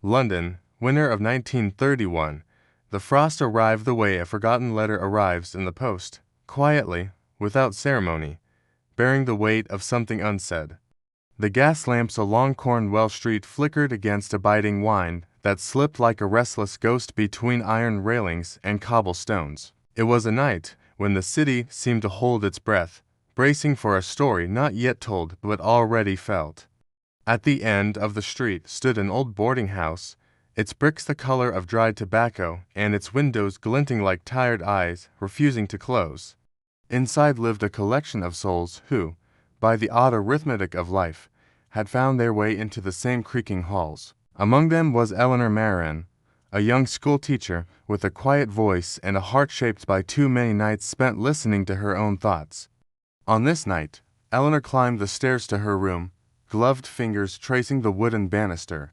London, winter of 1931. The frost arrived the way a forgotten letter arrives in the post, quietly, without ceremony, bearing the weight of something unsaid. The gas lamps along Cornwall Street flickered against a biting wind that slipped like a restless ghost between iron railings and cobblestones. It was a night when the city seemed to hold its breath, bracing for a story not yet told but already felt. At the end of the street stood an old boarding house, its bricks the color of dried tobacco and its windows glinting like tired eyes refusing to close. Inside lived a collection of souls who, by the odd arithmetic of life, had found their way into the same creaking halls. Among them was Eleanor Marin, a young school-teacher with a quiet voice and a heart shaped by too many nights spent listening to her own thoughts. On this night, Eleanor climbed the stairs to her room, gloved fingers tracing the wooden banister.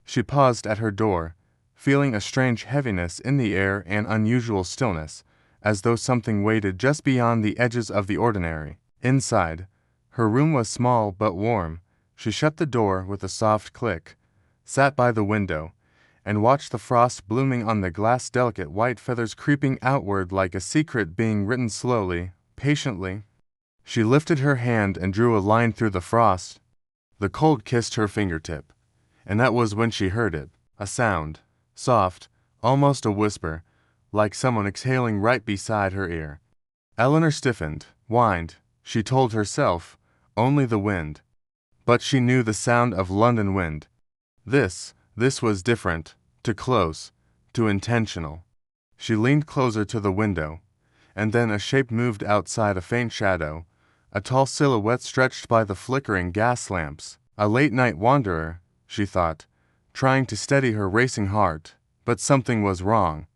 She paused at her door, feeling a strange heaviness in the air and unusual stillness, as though something waited just beyond the edges of the ordinary. Inside, her room was small but warm. She shut the door with a soft click, sat by the window, and watched the frost blooming on the glass, delicate white feathers creeping outward like a secret being written slowly, patiently. She lifted her hand and drew a line through the frost. The cold kissed her fingertip, and that was when she heard it, a sound, soft, almost a whisper, like someone exhaling right beside her ear. Eleanor stiffened, whined, she told herself, only the wind. But she knew the sound of London wind. This was different, too close, too intentional. She leaned closer to the window, and then a shape moved outside, a faint shadow, a tall silhouette stretched by the flickering gas lamps. A late-night wanderer, she thought, trying to steady her racing heart, but something was wrong.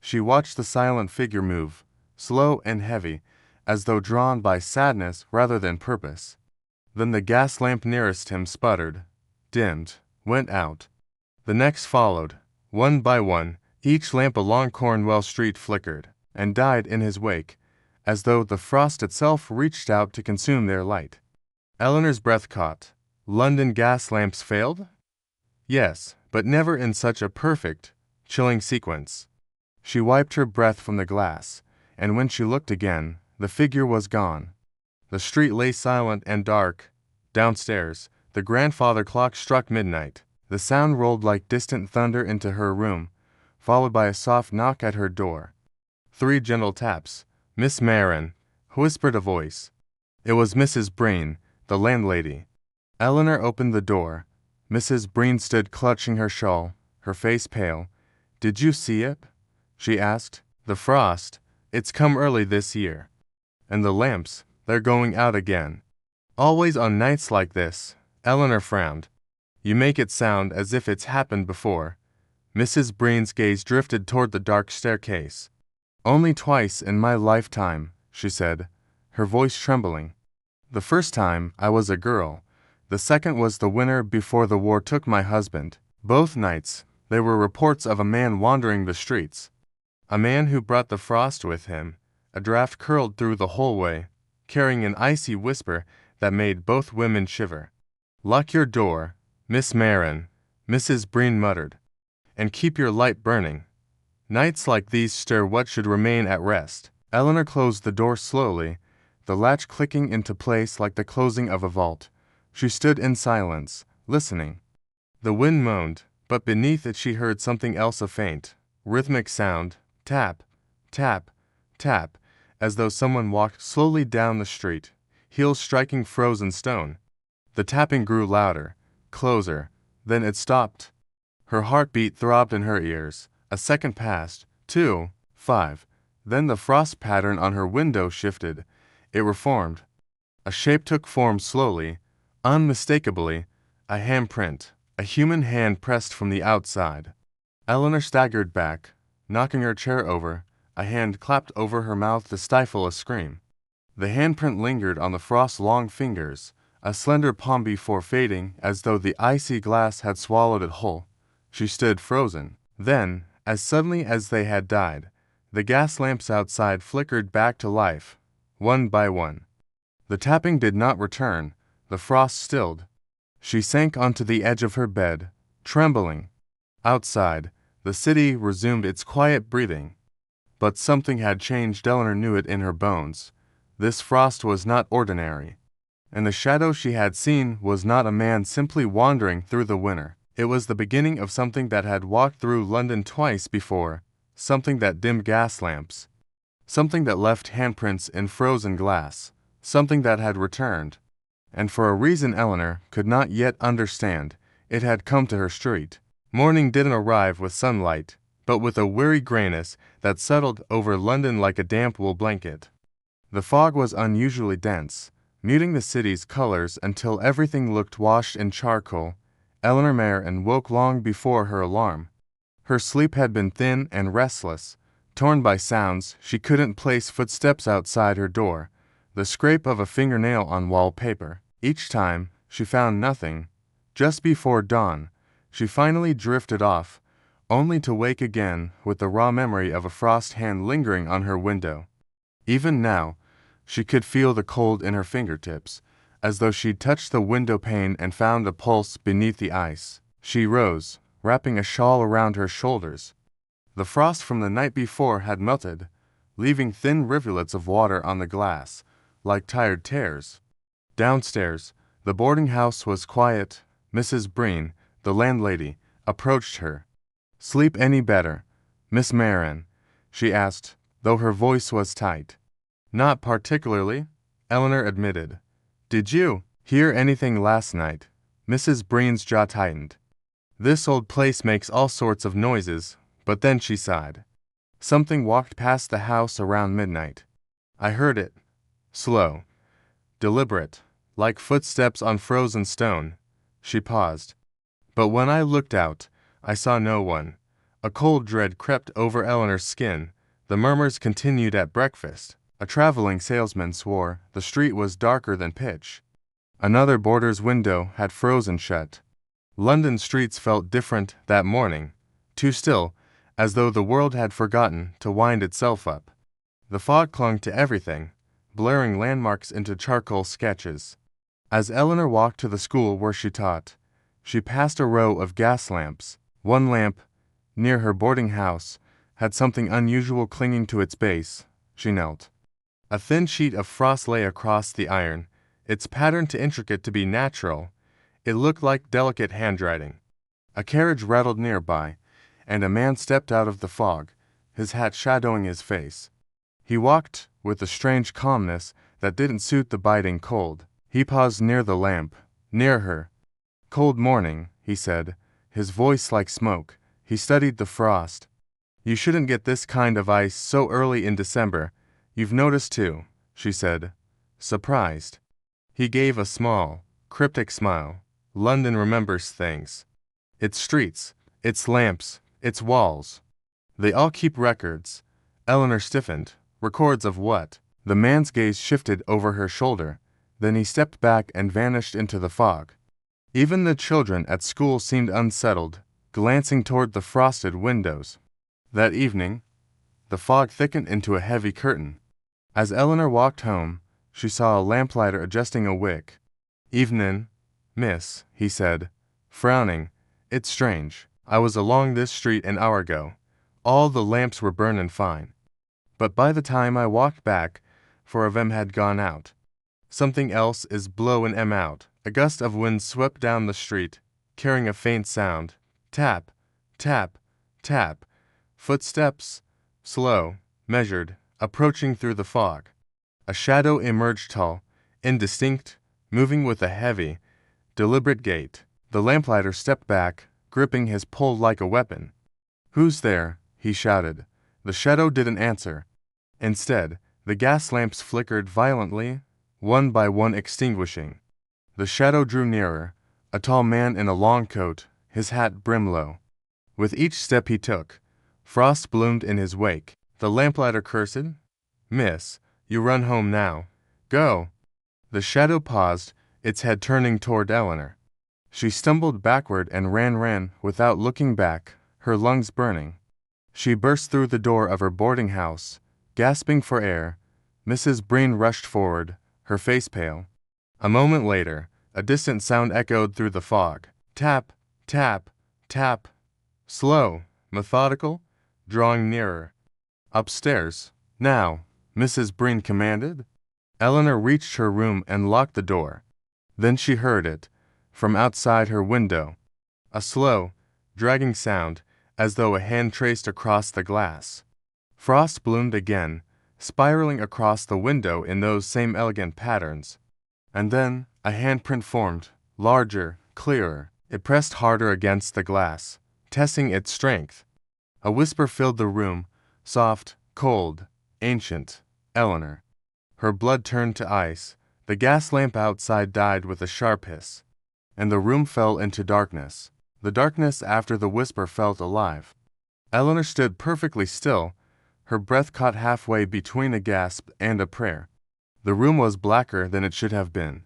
She watched the silent figure move, slow and heavy, as though drawn by sadness rather than purpose. Then the gas lamp nearest him sputtered, dimmed, went out. The next followed. One by one, each lamp along Cornwall Street flickered, and died in his wake, as though the frost itself reached out to consume their light. Eleanor's breath caught. London gas lamps failed? Yes, but never in such a perfect, chilling sequence. She wiped her breath from the glass, and when she looked again, the figure was gone. The street lay silent and dark. Downstairs, the grandfather clock struck midnight. The sound rolled like distant thunder into her room, followed by a soft knock at her door. 3 gentle taps. "Miss Marin," whispered a voice. It was Mrs. Breen, the landlady. Eleanor opened the door. Mrs. Breen stood clutching her shawl, her face pale. "Did you see it?" she asked. "The frost, it's come early this year. And the lamps, they're going out again." "Always on nights like this," Eleanor frowned. "You make it sound as if it's happened before." Mrs. Breen's gaze drifted toward the dark staircase. "Only twice in my lifetime," she said, her voice trembling. "The first time I was a girl. The second was the winter before the war took my husband. Both nights, there were reports of a man wandering the streets. A man who brought the frost with him. A draft curled through the hallway, carrying an icy whisper that made both women shiver. "Lock your door, Miss Marin," Mrs. Breen muttered, "and keep your light burning. Nights like these stir what should remain at rest." Eleanor closed the door slowly, the latch clicking into place like the closing of a vault. She stood in silence, listening. The wind moaned, but beneath it she heard something else, a faint, rhythmic sound, tap, tap, tap, as though someone walked slowly down the street, heels striking frozen stone. The tapping grew louder, closer, then it stopped. Her heartbeat throbbed in her ears. A second passed, 2, 5. Then the frost pattern on her window shifted. It reformed. A shape took form slowly, unmistakably, a handprint, a human hand pressed from the outside. Eleanor staggered back, knocking her chair over. A hand clapped over her mouth to stifle a scream. The handprint lingered on the frost's long fingers, a slender palm before fading as though the icy glass had swallowed it whole. She stood frozen. Then, as suddenly as they had died, the gas lamps outside flickered back to life, one by one. The tapping did not return. The frost stilled. She sank onto the edge of her bed, trembling. Outside, the city resumed its quiet breathing. But something had changed. Eleanor knew it in her bones. This frost was not ordinary. And the shadow she had seen was not a man simply wandering through the winter. It was the beginning of something that had walked through London twice before, something that dimmed gas lamps, something that left handprints in frozen glass, something that had returned. And for a reason Eleanor could not yet understand, it had come to her street. Morning didn't arrive with sunlight, but with a weary grayness that settled over London like a damp wool blanket. The fog was unusually dense, muting the city's colors until everything looked washed in charcoal. Eleanor Marion woke long before her alarm. Her sleep had been thin and restless, torn by sounds she couldn't place. Footsteps outside her door, the scrape of a fingernail on wallpaper. Each time, she found nothing. Just before dawn, she finally drifted off, only to wake again with the raw memory of a frost hand lingering on her window. Even now, she could feel the cold in her fingertips, as though she'd touched the window pane and found a pulse beneath the ice. She rose, wrapping a shawl around her shoulders. The frost from the night before had melted, leaving thin rivulets of water on the glass, like tired tears. Downstairs, the boarding house was quiet. Mrs. Breen, the landlady, approached her. "Sleep any better, Miss Marion?" she asked, though her voice was tight. "Not particularly," Eleanor admitted. "Did you hear anything last night?" Mrs. Breen's jaw tightened. "This old place makes all sorts of noises," but then she sighed. "Something walked past the house around midnight. I heard it. Slow. Deliberate. Like footsteps on frozen stone." She paused. "But when I looked out, I saw no one." A cold dread crept over Eleanor's skin. The murmurs continued at breakfast. A traveling salesman swore the street was darker than pitch. Another boarder's window had frozen shut. London streets felt different that morning, too still, as though the world had forgotten to wind itself up. The fog clung to everything, blurring landmarks into charcoal sketches. As Eleanor walked to the school where she taught, she passed a row of gas lamps. One lamp, near her boarding house, had something unusual clinging to its base. She knelt. A thin sheet of frost lay across the iron, its pattern too intricate to be natural. It looked like delicate handwriting. A carriage rattled nearby, and a man stepped out of the fog, his hat shadowing his face. He walked with a strange calmness that didn't suit the biting cold. He paused near the lamp, near her. "Cold morning," he said, his voice like smoke. He studied the frost. "You shouldn't get this kind of ice so early in December. You've noticed too," she said, surprised. He gave a small, cryptic smile. "London remembers things. Its streets, its lamps, its walls. They all keep records." Eleanor stiffened. "Records of what?" The man's gaze shifted over her shoulder. Then he stepped back and vanished into the fog. Even the children at school seemed unsettled, glancing toward the frosted windows. That evening, the fog thickened into a heavy curtain. As Eleanor walked home, she saw a lamplighter adjusting a wick. "Evenin', miss," he said, frowning. "It's strange. I was along this street an hour ago. All the lamps were burnin' fine. But by the time I walked back, 4 of 'em had gone out. Something else is blowin' 'em out." A gust of wind swept down the street, carrying a faint sound. Tap, tap, tap. Footsteps, slow, measured, approaching through the fog. A shadow emerged, tall, indistinct, moving with a heavy, deliberate gait. The lamplighter stepped back, gripping his pole like a weapon. "Who's there?" he shouted. The shadow didn't answer. Instead, the gas lamps flickered violently, one by one extinguishing. The shadow drew nearer, a tall man in a long coat, his hat brim low. With each step he took, frost bloomed in his wake. The lamplighter cursed. "Miss, you run home now. Go." The shadow paused, its head turning toward Eleanor. She stumbled backward and ran without looking back, her lungs burning. She burst through the door of her boarding house, gasping for air. Mrs. Breen rushed forward, her face pale. A moment later, a distant sound echoed through the fog. Tap, tap, tap. slow, methodical, drawing nearer. Upstairs. Now, Mrs. Breen commanded. Eleanor reached her room and locked the door. Then she heard it, from outside her window. A slow, dragging sound, as though a hand traced across the glass. Frost bloomed again, spiraling across the window in those same elegant patterns. And then, a handprint formed, larger, clearer. It pressed harder against the glass, testing its strength. A whisper filled the room, soft, cold, ancient. Eleanor. Her blood turned to ice. The gas lamp outside died with a sharp hiss, and the room fell into darkness. The darkness after the whisper felt alive. Eleanor stood perfectly still, her breath caught halfway between a gasp and a prayer. The room was blacker than it should have been.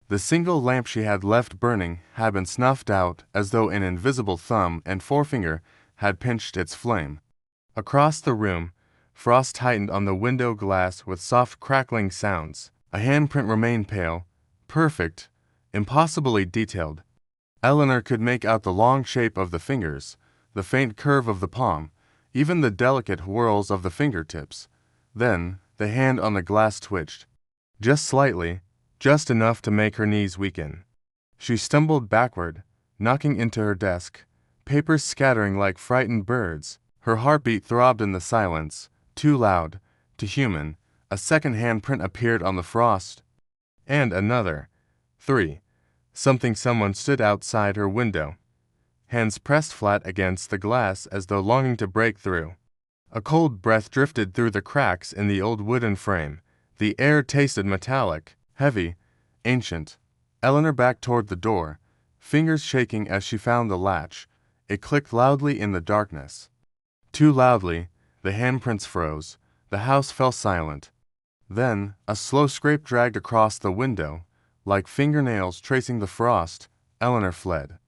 The single lamp she had left burning had been snuffed out as though an invisible thumb and forefinger had pinched its flame. Across the room, frost tightened on the window glass with soft crackling sounds. A handprint remained pale, perfect, impossibly detailed. Eleanor could make out the long shape of the fingers, the faint curve of the palm, even the delicate whirls of the fingertips. Then, the hand on the glass twitched. Just slightly, just enough to make her knees weaken. She stumbled backward, knocking into her desk, papers scattering like frightened birds. Her heartbeat throbbed in the silence, too loud, too human. A second handprint appeared on the frost. And another. 3. Someone stood outside her window, hands pressed flat against the glass as though longing to break through. A cold breath drifted through the cracks in the old wooden frame. The air tasted metallic, heavy, ancient. Eleanor backed toward the door, fingers shaking as she found the latch. It clicked loudly in the darkness. Too loudly, the handprints froze. The house fell silent. Then, a slow scrape dragged across the window, like fingernails tracing the frost. Eleanor fled.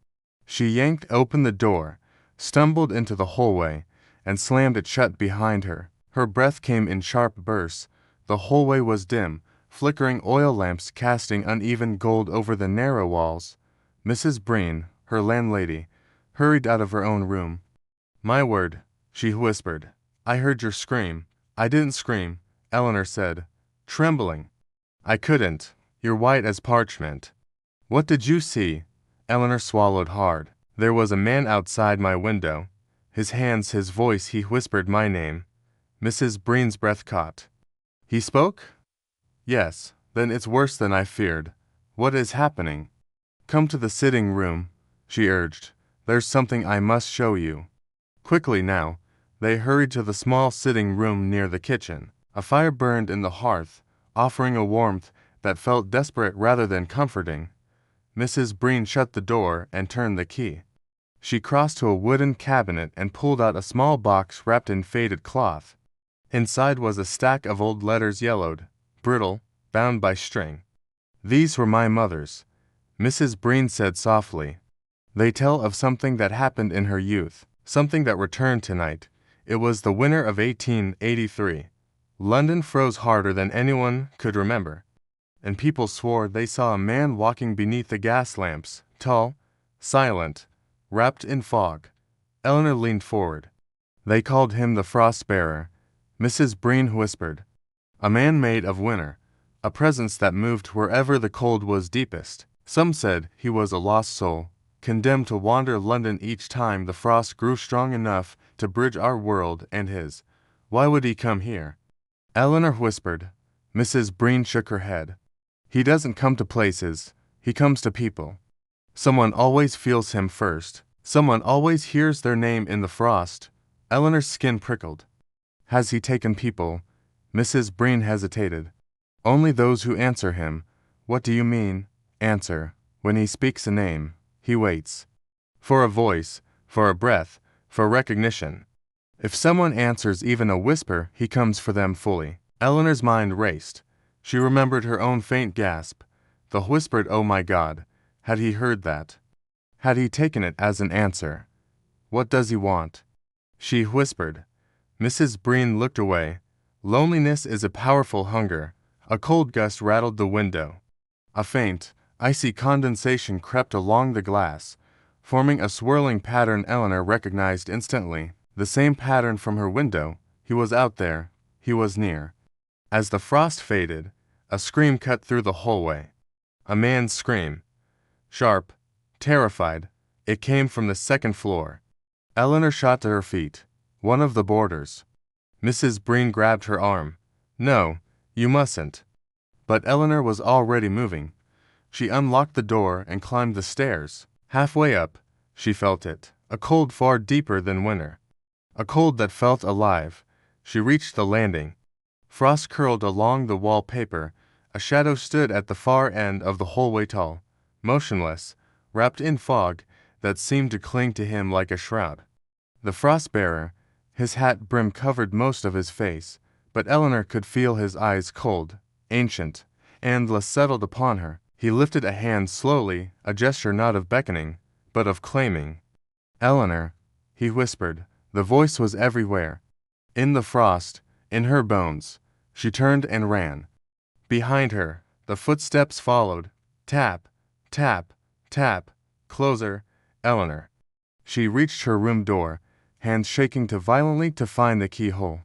She yanked open the door, stumbled into the hallway, and slammed it shut behind her. Her breath came in sharp bursts. The hallway was dim, flickering oil lamps casting uneven gold over the narrow walls. Mrs. Breen, her landlady, hurried out of her own room. "My word," she whispered. "I heard your scream." "I didn't scream," Eleanor said, trembling. "I couldn't. You're white as parchment." "What did you see?" Eleanor swallowed hard. "There was a man outside my window. His hands, his voice, he whispered my name." Mrs. Breen's breath caught. "He spoke?" "Yes." "Then it's worse than I feared. What is happening?" "Come to the sitting room," she urged. "There's something I must show you." Quickly now, they hurried to the small sitting room near the kitchen. A fire burned in the hearth, offering a warmth that felt desperate rather than comforting. Mrs. Breen shut the door and turned the key. She crossed to a wooden cabinet and pulled out a small box wrapped in faded cloth. Inside was a stack of old letters, yellowed, brittle, bound by string. "These were my mother's," Mrs. Breen said softly. "They tell of something that happened in her youth, something that returned tonight. It was the winter of 1883. London froze harder than anyone could remember, and people swore they saw a man walking beneath the gas lamps, tall, silent, wrapped in fog." Eleanor leaned forward. "They called him the Frost Bearer," Mrs. Breen whispered. "A man made of winter, a presence that moved wherever the cold was deepest. Some said he was a lost soul, condemned to wander London each time the frost grew strong enough to bridge our world and his. Why would he come here?" Eleanor whispered. Mrs. Breen shook her head. "He doesn't come to places, he comes to people. Someone always feels him first. Someone always hears their name in the frost." Eleanor's skin prickled. "Has he taken people?" Mrs. Breen hesitated. "Only those who answer him." "What do you mean, answer?" "When he speaks a name, he waits. For a voice, for a breath, for recognition. If someone answers even a whisper, he comes for them fully." Eleanor's mind raced. She remembered her own faint gasp. The whispered, "Oh my God." Had he heard that? Had he taken it as an answer? "What does he want?" she whispered. Mrs. Breen looked away. "Loneliness is a powerful hunger." A cold gust rattled the window. A faint, icy condensation crept along the glass. forming a swirling pattern Eleanor recognized instantly. The same pattern from her window. He was out there. He was near. As the frost faded, a scream cut through the hallway. A man's scream. Sharp, terrified, it came from the second floor. Eleanor shot to her feet. One of the boarders. Mrs. Breen grabbed her arm. No, you mustn't. But Eleanor was already moving. She unlocked the door and climbed the stairs. Halfway up, she felt it, a cold far deeper than winter. A cold that felt alive. She reached the landing. Frost curled along the wallpaper. A shadow stood at the far end of the hallway, tall, motionless, wrapped in fog that seemed to cling to him like a shroud. The frost-bearer, his hat brim covered most of his face, but Eleanor could feel his eyes cold, ancient, and less settled upon her. He lifted a hand slowly, a gesture not of beckoning, but of claiming. Eleanor, he whispered. The voice was everywhere. In the frost, in her bones. She turned and ran. Behind her, the footsteps followed. Tap, tap, tap. Closer, Eleanor. She reached her room door, hands shaking violently to find the keyhole.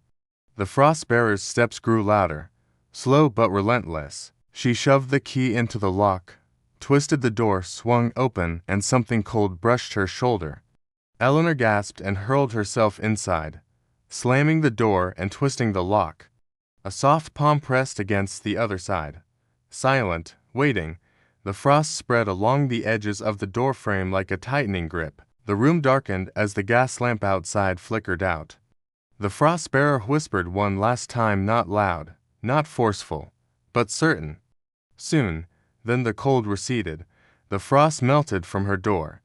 The frost-bearer's steps grew louder, slow but relentless. She shoved the key into the lock, twisted the door, swung open, and something cold brushed her shoulder. Eleanor gasped and hurled herself inside, slamming the door and twisting the lock. A soft palm pressed against the other side. Silent, waiting, the frost spread along the edges of the doorframe like a tightening grip. The room darkened as the gas lamp outside flickered out. The frost-bearer whispered one last time, not loud, not forceful, but certain. Soon, then the cold receded, the frost melted from her door,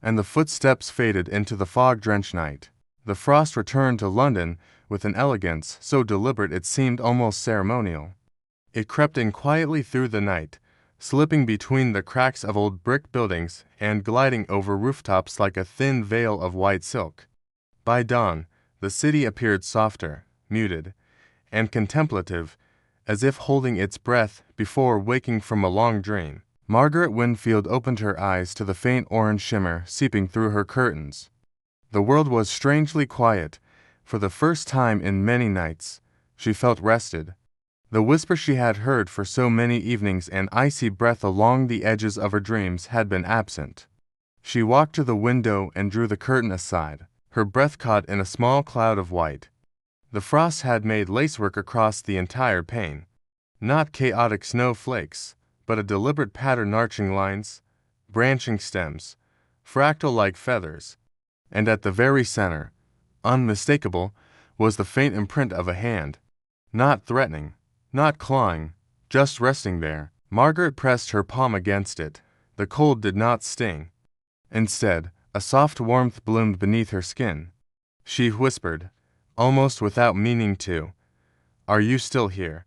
and the footsteps faded into the fog-drenched night. The frost returned to London with an elegance so deliberate it seemed almost ceremonial. It crept in quietly through the night, slipping between the cracks of old brick buildings and gliding over rooftops like a thin veil of white silk. By dawn, the city appeared softer, muted, and contemplative, as if holding its breath before waking from a long dream. Margaret Winfield opened her eyes to the faint orange shimmer seeping through her curtains. The world was strangely quiet. For the first time in many nights, she felt rested. The whisper she had heard for so many evenings and icy breath along the edges of her dreams had been absent. She walked to the window and drew the curtain aside, her breath caught in a small cloud of white. The frost had made lacework across the entire pane. Not chaotic snowflakes, but a deliberate pattern, arching lines, branching stems, fractal like feathers. And at the very center, unmistakable, was the faint imprint of a hand. Not threatening, not clawing, just resting there. Margaret pressed her palm against it. The cold did not sting. Instead, a soft warmth bloomed beneath her skin. She whispered, almost without meaning to, "Are you still here?"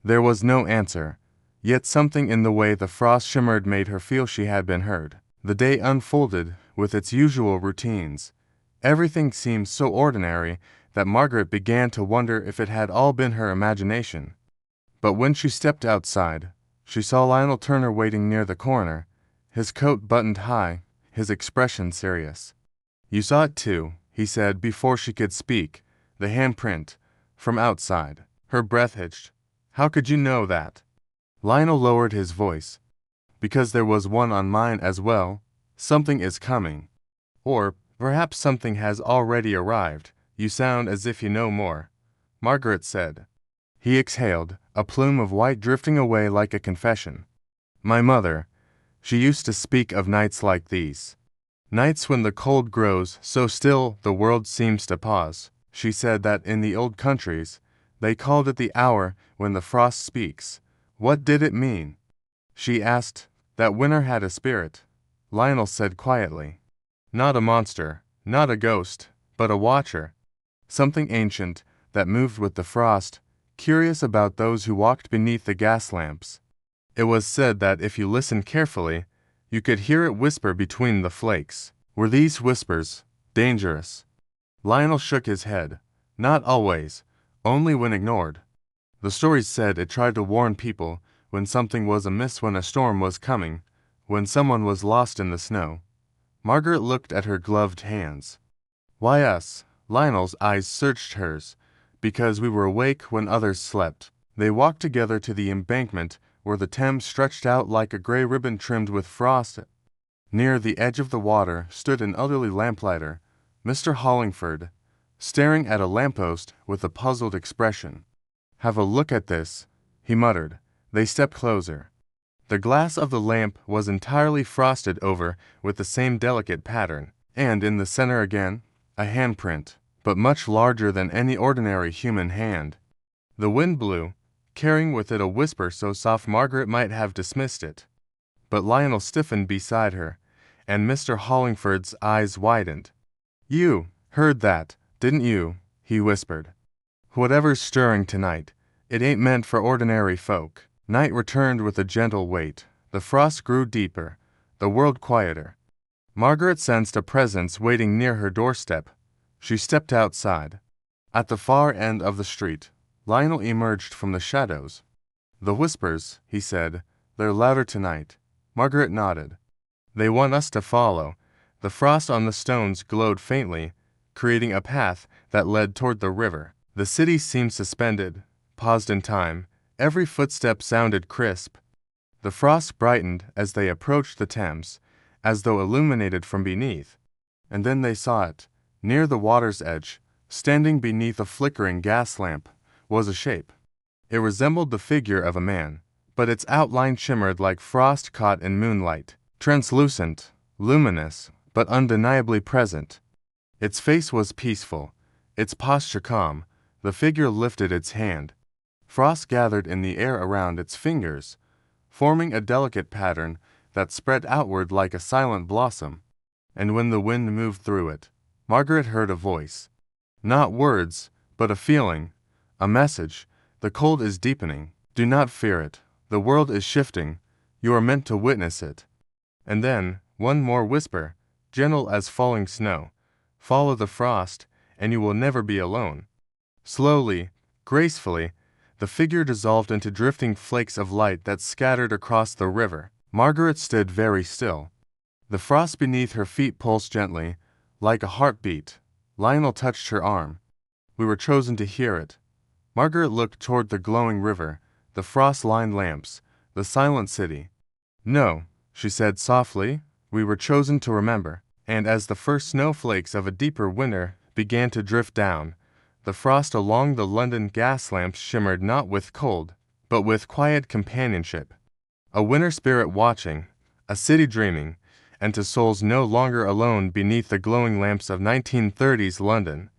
There was no answer, yet something in the way the frost shimmered made her feel she had been heard. The day unfolded with its usual routines. Everything seemed so ordinary that Margaret began to wonder if it had all been her imagination. But when she stepped outside, she saw Lionel Turner waiting near the corner, his coat buttoned high, his expression serious. "You saw it too," he said before she could speak, the handprint, from outside. Her breath hitched. "How could you know that?" Lionel lowered his voice. "Because there was one on mine as well. Something is coming. Or perhaps something has already arrived. You sound as if you know more," Margaret said. He exhaled, a plume of white drifting away like a confession. "My mother, she used to speak of nights like these. Nights when the cold grows so still the world seems to pause. She said that in the old countries, they called it the hour when the frost speaks. What did it mean?" She asked. "That winter had a spirit," Lionel said quietly. "Not a monster, not a ghost, but a watcher. Something ancient that moved with the frost, curious about those who walked beneath the gas lamps. It was said that if you listened carefully, you could hear it whisper between the flakes." Were these whispers dangerous? Lionel shook his head. "Not always, only when ignored. The stories said it tried to warn people when something was amiss, when a storm was coming, when someone was lost in the snow. Margaret looked at her gloved hands. Why us? Lionel's eyes searched hers. Because we were awake when others slept. They walked together to the embankment where the Thames stretched out like a gray ribbon trimmed with frost. Near the edge of the water stood an elderly lamplighter, Mr. Hollingford, staring at a lamppost with a puzzled expression. Have a look at this, he muttered. They stepped closer. The glass of the lamp was entirely frosted over with the same delicate pattern, and in the center again, a handprint, but much larger than any ordinary human hand. The wind blew, carrying with it a whisper so soft Margaret might have dismissed it. But Lionel stiffened beside her, and Mr. Hollingford's eyes widened. You heard that, didn't you? He whispered. Whatever's stirring tonight, it ain't meant for ordinary folk. Night returned with a gentle weight. The frost grew deeper, the world quieter. Margaret sensed a presence waiting near her doorstep. She stepped outside. At the far end of the street, Lionel emerged from the shadows. The whispers, he said, they're louder tonight. Margaret nodded. They want us to follow. The frost on the stones glowed faintly, creating a path that led toward the river. The city seemed suspended, paused in time. Every footstep sounded crisp. The frost brightened as they approached the Thames, as though illuminated from beneath. And then they saw it. Near the water's edge, standing beneath a flickering gas lamp, was a shape. It resembled the figure of a man, but its outline shimmered like frost caught in moonlight, translucent, luminous, but undeniably present. Its face was peaceful, its posture calm. The figure lifted its hand. Frost gathered in the air around its fingers, forming a delicate pattern that spread outward like a silent blossom. And when the wind moved through it, Margaret heard a voice. Not words, but a feeling, a message. The cold is deepening. Do not fear it. The world is shifting. You are meant to witness it. And then, one more whisper, gentle as falling snow. Follow the frost, and you will never be alone. Slowly, gracefully, the figure dissolved into drifting flakes of light that scattered across the river. Margaret stood very still. The frost beneath her feet pulsed gently, like a heartbeat. Lionel touched her arm. We were chosen to hear it. Margaret looked toward the glowing river, the frost-lined lamps, the silent city. No, she said softly, we were chosen to remember. And as the first snowflakes of a deeper winter began to drift down, the frost along the London gas lamps shimmered not with cold, but with quiet companionship. A winter spirit watching, a city dreaming, and to souls no longer alone beneath the glowing lamps of 1930s London.